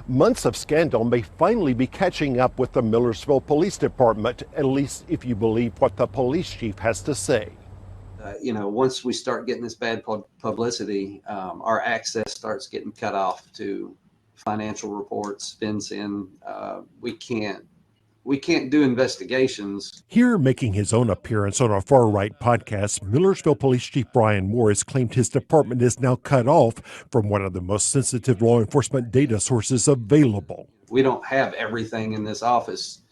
Months of scandal may finally be catching up with the Millersville Police Department, at least if you believe what the police chief has to say. Once we start getting this bad publicity, our access starts getting cut off to financial reports, FinCEN. We can't do investigations. Here, making his own appearance on a far-right podcast, Millersville Police Chief Brian Morris claimed his department is now cut off from one of the most sensitive law enforcement data sources available. We don't have everything in this office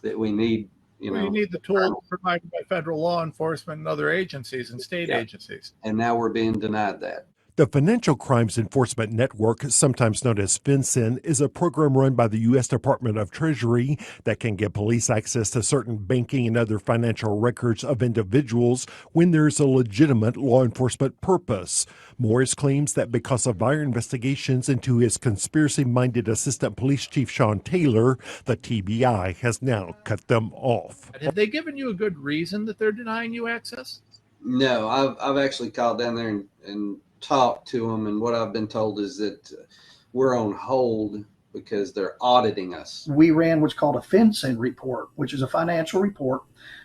that we need. You need the tools provided by federal law enforcement and other agencies and state agencies. And now we're being denied that. The Financial Crimes Enforcement Network, sometimes known as FinCEN, is a program run by the U.S. Department of Treasury that can give police access to certain banking and other financial records of individuals when there is a legitimate law enforcement purpose. Morris claims that because of our investigations into his conspiracy-minded Assistant Police Chief Sean Taylor, the TBI has now cut them off. Have they given you a good reason that they're denying you access? No, I've actually called down there and talked to them, and what I've been told is that we're on hold because they're auditing us. We ran what's called a FinCEN report, which is a financial report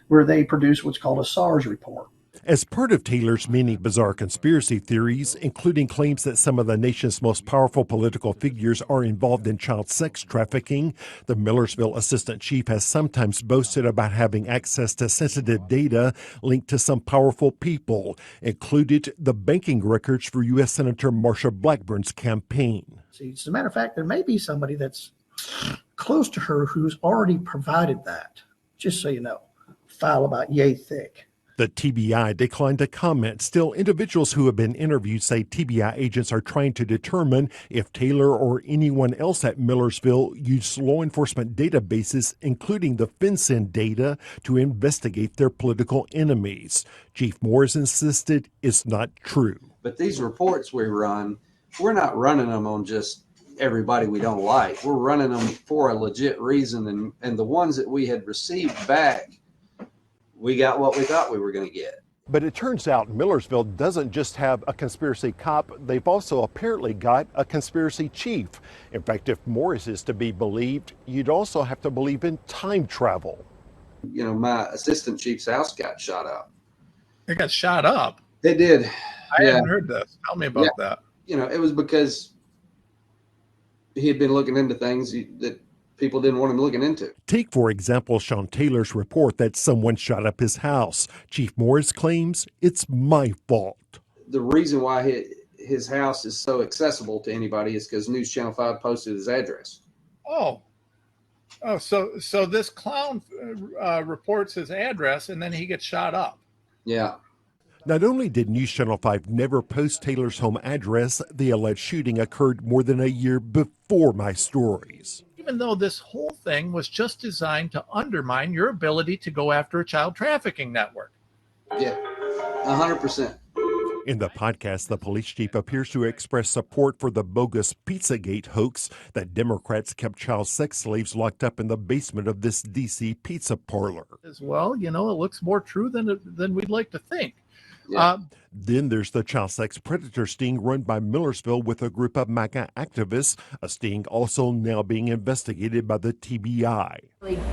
where they produce what's called a SARS report. As part of Taylor's many bizarre conspiracy theories, including claims that some of the nation's most powerful political figures are involved in child sex trafficking, the Millersville assistant chief has sometimes boasted about having access to sensitive data linked to some powerful people, included the banking records for U.S. Senator Marsha Blackburn's campaign. See, as a matter of fact, there may be somebody that's close to her who's already provided that, just so you know. File about yay thick. The TBI declined to comment. Still, individuals who have been interviewed say TBI agents are trying to determine if Taylor or anyone else at Millersville used law enforcement databases, including the FinCEN data, to investigate their political enemies. Chief Morris insisted it's not true. But these reports we run, we're not running them on just everybody we don't like. We're running them for a legit reason, and the ones that we had received back, we got what we thought we were going to get. But it turns out Millersville doesn't just have a conspiracy cop, they've also apparently got a conspiracy chief. In fact, if Morris is to be believed, you'd also have to believe in time travel. My assistant chief's house got shot up. It got shot up? It did. I hadn't heard this. Tell me about that. It was because he had been looking into things that people didn't want him looking into. Take, for example, Sean Taylor's report that someone shot up his house. Chief Morris claims it's my fault. The reason why his house is so accessible to anybody is because News Channel 5 posted his address. So this clown reports his address, and then he gets shot up. Yeah. Not only did News Channel 5 never post Taylor's home address, the alleged shooting occurred more than a year before my stories. Even though this whole thing was just designed to undermine your ability to go after a child trafficking network. Yeah, 100%. In the podcast, the police chief appears to express support for the bogus Pizzagate hoax that Democrats kept child sex slaves locked up in the basement of this D.C. pizza parlor. As well, it looks more true than we'd like to think. Yeah. Then there's the child sex predator sting run by Millersville with a group of MAGA activists, a sting also now being investigated by the TBI.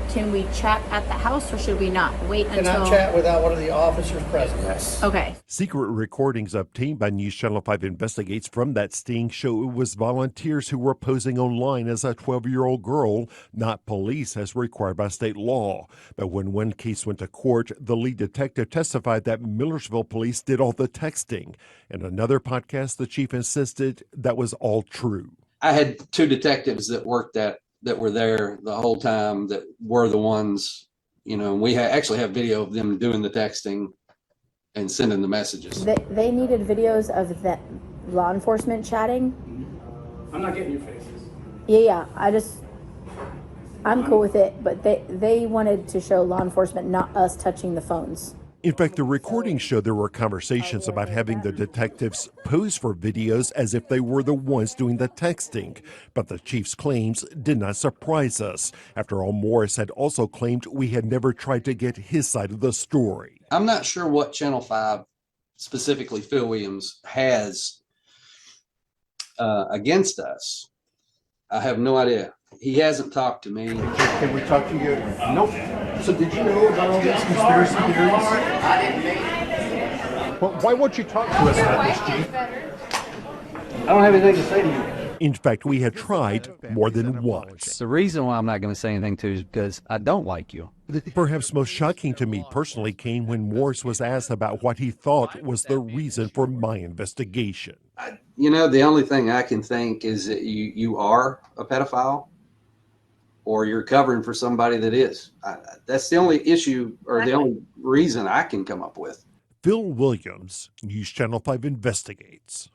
Can we chat at the house or should we not wait until... Cannot chat without one of the officers present. Yes. Okay. Secret recordings obtained by News Channel 5 Investigates from that sting show it was volunteers who were posing online as a 12-year-old girl, not police as required by state law. But when one case went to court, the lead detective testified that Millersville police did all the texting. In another podcast, the chief insisted that was all true. I had two detectives that worked that were there the whole time that were the ones, we actually have video of them doing the texting and sending the messages. They needed videos of the law enforcement chatting. I'm not getting your faces. Yeah. I'm cool with it, but they wanted to show law enforcement, not us touching the phones. In fact, the recordings show there were conversations about having the detectives pose for videos as if they were the ones doing the texting. But the chief's claims did not surprise us. After all, Morris had also claimed we had never tried to get his side of the story. I'm not sure what Channel 5, specifically Phil Williams, has against us. I have no idea. He hasn't talked to me. Can we talk to you? Nope. So did you know about all these conspiracy theories? Well, why won't you talk to us about this, Chief? I don't have anything to say to you. In fact, we had tried more than once. The reason why I'm not going to say anything to you is because I don't like you. Perhaps most shocking to me personally came when Morris was asked about what he thought was the reason for my investigation. The only thing I can think is that you are a pedophile or you're covering for somebody that is. That's the only issue or the only reason I can come up with. Phil Williams, News Channel 5 investigates.